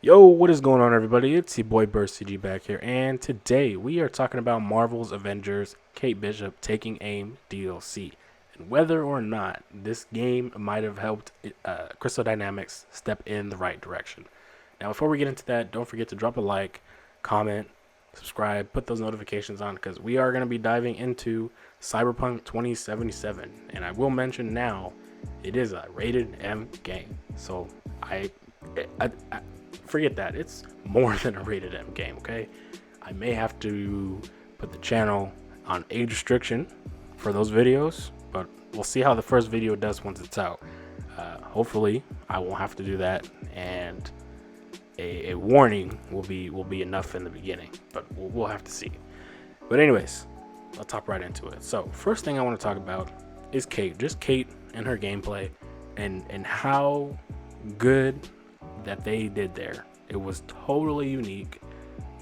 Yo, what is going on, everybody? It's your boy BurstCG back here, and today we are talking about Marvel's Avengers Kate Bishop Taking Aim DLC, and whether or not this game might have helped Crystal Dynamics step in the right direction. Now, before we get into that, don't forget to drop a like, comment, subscribe, put those notifications on, because we are going to be diving into Cyberpunk 2077, and I will mention now, it is a rated M game, so I forget that. It's more than a rated M game, okay? I may have to put the channel on age restriction for those videos, but we'll see how the first video does once it's out. Hopefully, I won't have to do that, and a warning will be enough in the beginning, but we'll have to see. But anyways, let's hop right into it. So first thing I want to talk about is Kate, just Kate and her gameplay, and how good that they did there. It was totally unique,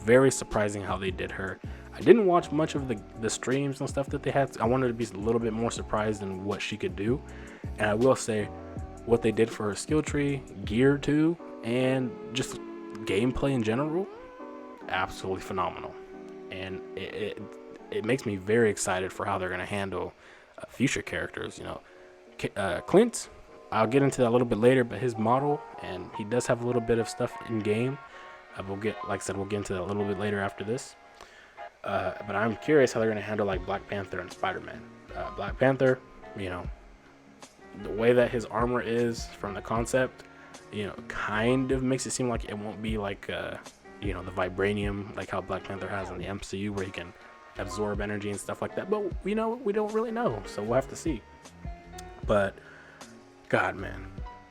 very surprising how they did her. I didn't watch much of the streams and stuff that they had. I wanted to be a little bit more surprised in what she could do, and I will say what they did for her skill tree, gear too, and just gameplay in general, absolutely phenomenal. And it makes me very excited for how they're going to handle future characters. Clint, I'll get into that a little bit later, but his model, and he does have a little bit of stuff in game. Like I said, we'll get into that a little bit later after this. But I'm curious how they're going to handle like Black Panther and Spider-Man. Black Panther, the way that his armor is from the concept, kind of makes it seem like it won't be like, the vibranium, like how Black Panther has in the MCU, where he can absorb energy and stuff like that. But, we don't really know, so we'll have to see. But God, man,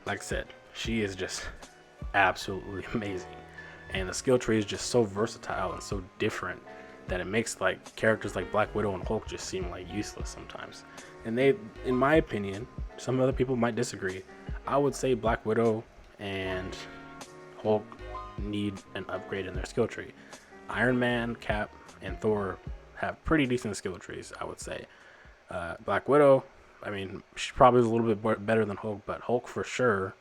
like I said, she is just absolutely amazing, and the skill tree is just so versatile and so different that it makes like characters like Black Widow and Hulk just seem like useless sometimes. And they, in my opinion, some other people might disagree, I would say Black Widow and Hulk need an upgrade in their skill tree. Iron Man, Cap, and Thor have pretty decent skill trees, I would say. Black Widow, I mean, she probably is a little bit better than Hulk, but Hulk for sure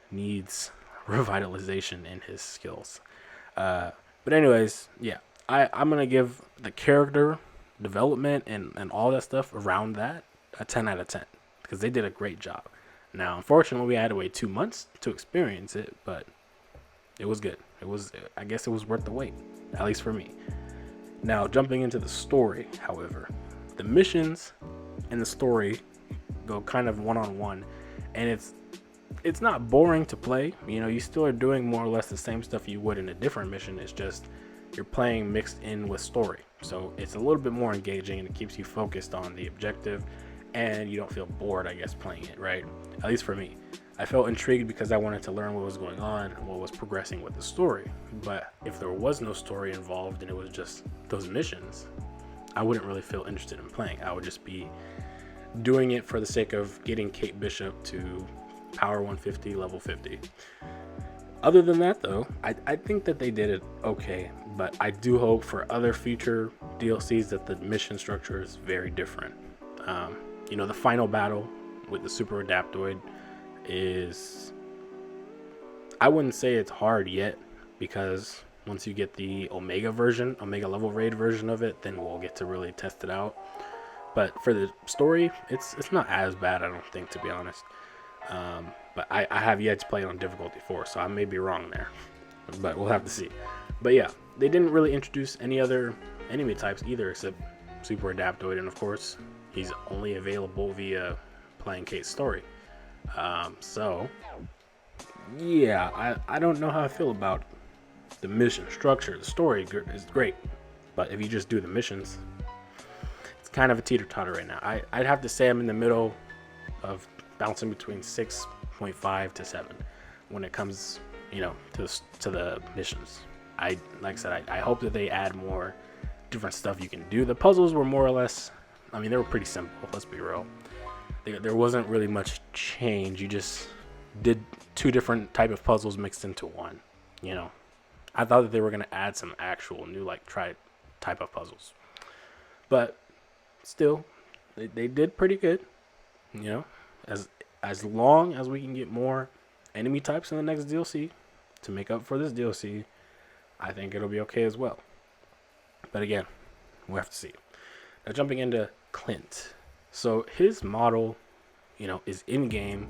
needs revitalization in his skills. But anyways, yeah, I'm going to give the character development and all that stuff around that a 10 out of 10, because they did a great job. Now, unfortunately, we had to wait 2 months to experience it, but it was good. I guess it was worth the wait, at least for me. Now, jumping into the story, however, the missions and the story go kind of one-on-one, and it's not boring to play. You still are doing more or less the same stuff you would in a different mission. It's just you're playing mixed in with story, so it's a little bit more engaging, and it keeps you focused on the objective, and you don't feel bored, I guess, playing it, right? At least for me, I felt intrigued because I wanted to learn what was going on and what was progressing with the story. But if there was no story involved and it was just those missions, I wouldn't really feel interested in playing. I would just be doing it for the sake of getting Kate Bishop to power 150, level 50. Other than that, though, I think that they did it okay, but I do hope for other future DLCs that the mission structure is very different. The final battle with the Super Adaptoid is, I wouldn't say it's hard yet, because once you get the Omega level raid version of it, then we'll get to really test it out. But for the story, it's not as bad, I don't think, to be honest. But I have yet to play it on difficulty 4, so I may be wrong there. But we'll have to see. But yeah, they didn't really introduce any other enemy types either, except Super Adaptoid, and of course, he's only available via playing Kate's story. So yeah, I don't know how I feel about the mission structure. The story is great, but if you just do the missions, it's kind of a teeter-totter right now. I'd have to say I'm in the middle of bouncing between 6.5 to 7 when it comes, to the missions. Like I said, I hope that they add more different stuff you can do. The puzzles were more or less, they were pretty simple, let's be real. There wasn't really much change. You just did 2 different type of puzzles mixed into one. I thought that they were going to add some actual new type of puzzles, but still, they did pretty good. As long as we can get more enemy types in the next DLC, to make up for this DLC, I think it'll be okay as well. But again, we'll have to see. Now jumping into Clint. So his model, is in game.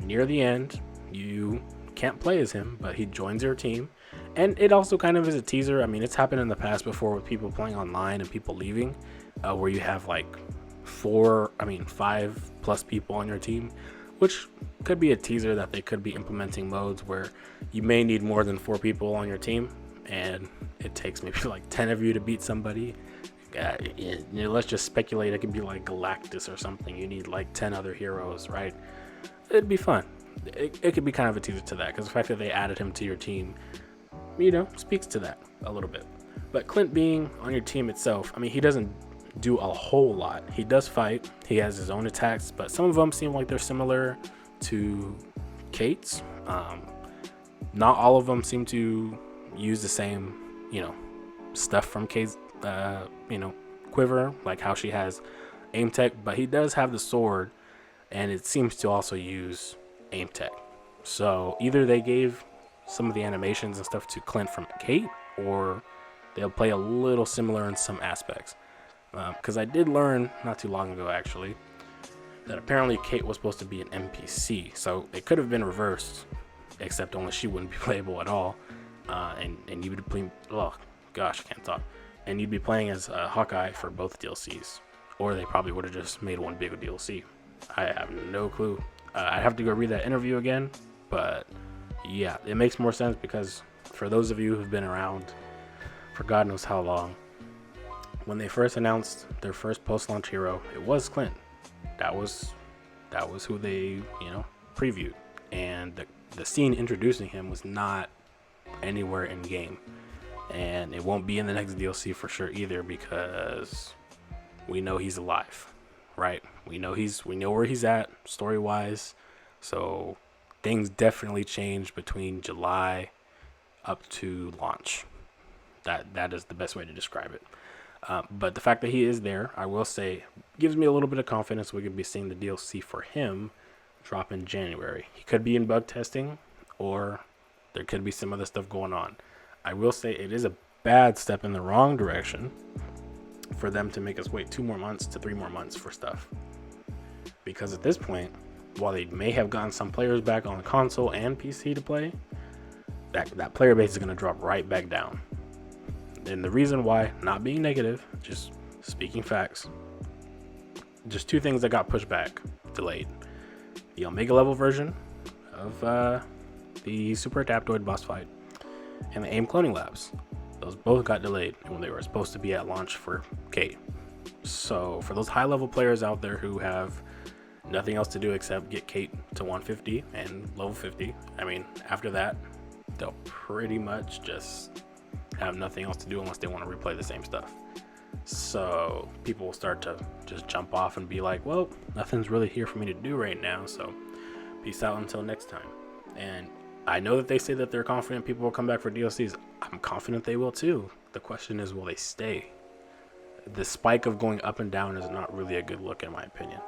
Near the end, you can't play as him, but he joins your team. And it also kind of is a teaser. I mean, it's happened in the past before with people playing online and people leaving, where you have like 5+ people on your team, which could be a teaser that they could be implementing modes where you may need more than 4 people on your team, and it takes maybe like 10 of you to beat somebody. Let's just speculate. It could be like Galactus or something. You need like 10 other heroes, right? It'd be fun. It could be kind of a teaser to that, because the fact that they added him to your team, speaks to that a little bit. But Clint being on your team itself, I mean, he doesn't do a whole lot. He does fight. He has his own attacks, but some of them seem like they're similar to Kate's. Not all of them seem to use the same, stuff from Kate's, quiver, like how she has aim tech, but he does have the sword, and it seems to also use aim tech. So either they gave some of the animations and stuff to Clint from Kate, or they'll play a little similar in some aspects. Because I did learn not too long ago, actually, that apparently Kate was supposed to be an NPC, so it could have been reversed, except only she wouldn't be playable at all, and you would play. Oh gosh, I can't talk. And you'd be playing as Hawkeye for both DLCs, or they probably would have just made one big DLC. I have no clue. I'd have to go read that interview again, but yeah, it makes more sense because for those of you who've been around for God knows how long, when they first announced their first post-launch hero, it was Clint. That was who they, previewed, and the scene introducing him was not anywhere in game, and it won't be in the next DLC for sure either, because we know he's alive, right? We know where he's at story-wise, so things definitely changed between July up to launch. That is the best way to describe it. But the fact that he is there, I will say, gives me a little bit of confidence we could be seeing the DLC for him drop in January. He could be in bug testing, or there could be some other stuff going on. I will say it is a bad step in the wrong direction for them to make us wait 2 more months to 3 more months for stuff. Because at this point, while they may have gotten some players back on console and PC to play, that player base is going to drop right back down. And the reason why, not being negative, just speaking facts, just 2 things that got pushed back, delayed. The Omega level version of the Super Adaptoid boss fight, and the AIM cloning labs. Those both got delayed when they were supposed to be at launch for Kate. So for those high level players out there who have nothing else to do except get Kate to 150 and level 50, I mean, after that, they'll pretty much just have nothing else to do unless they want to replay the same stuff. So people will start to just jump off and be like, well, nothing's really here for me to do right now, so peace out until next time. And I know that they say that they're confident people will come back for DLCs. I'm confident they will too. The question is, will they stay? The spike of going up and down is not really a good look in my opinion.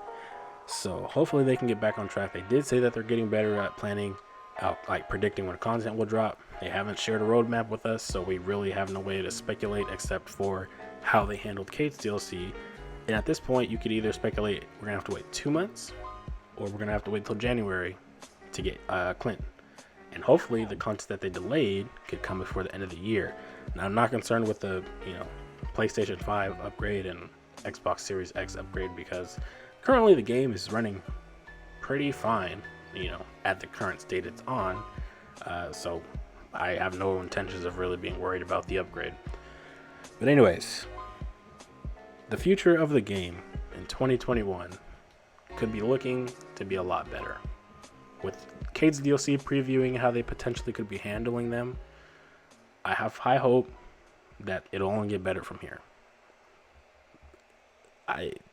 So hopefully they can get back on track. They did say that they're getting better at planning out, like predicting when content will drop. They haven't shared a roadmap with us, so we really have no way to speculate except for how they handled Kate's DLC. And at this point, you could either speculate we're gonna have to wait 2 months, or we're gonna have to wait till January to get Clint. And hopefully the content that they delayed could come before the end of the year. Now, I'm not concerned with the PlayStation 5 upgrade and Xbox Series X upgrade, because currently the game is running pretty fine, at the current state it's on. So I have no intentions of really being worried about the upgrade. But anyways, the future of the game in 2021 could be looking to be a lot better. With Kate's DLC previewing how they potentially could be handling them, I have high hope that it'll only get better from here.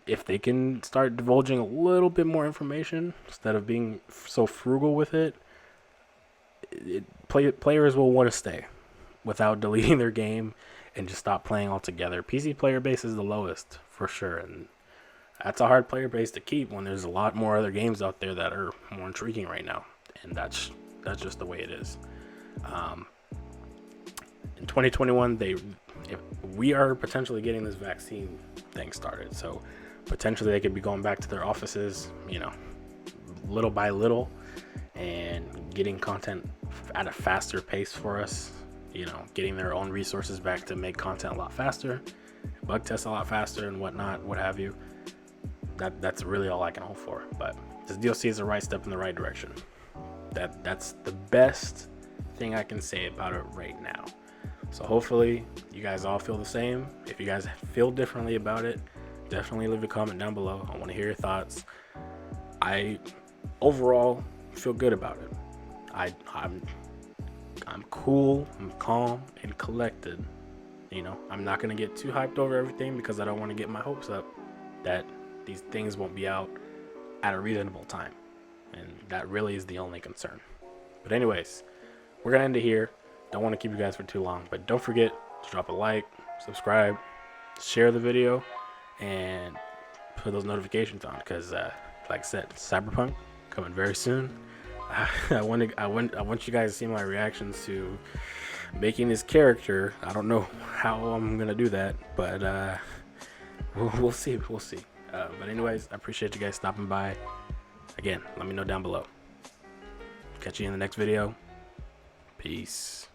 If they can start divulging a little bit more information instead of being so frugal with it, players will want to stay without deleting their game and just stop playing altogether. PC player base is the lowest for sure, and that's a hard player base to keep when there's a lot more other games out there that are more intriguing right now, and that's just the way it is. In 2021, we are potentially getting this vaccine thing started. So potentially they could be going back to their offices, little by little, and getting content at a faster pace for us. Getting their own resources back to make content a lot faster, bug test a lot faster, and whatnot, what have you. That's really all I can hope for. But this DLC is the right step in the right direction. That's the best thing I can say about it right now. So hopefully you guys all feel the same. If you guys feel differently about it, definitely leave a comment down below. I want to hear your thoughts. I overall feel good about it. I'm cool, I'm calm and collected. I'm not gonna get too hyped over everything because I don't want to get my hopes up that these things won't be out at a reasonable time. And that really is the only concern. But anyways, we're gonna end it here. Don't want to keep you guys for too long, but don't forget to drop a like, subscribe, share the video, and put those notifications on because like I said, Cyberpunk coming very soon. I want you guys to see my reactions to making this character. I don't know how I'm gonna do that, but we'll see. But anyways, I appreciate you guys stopping by. Again, let me know down below. Catch you in the next video. Peace.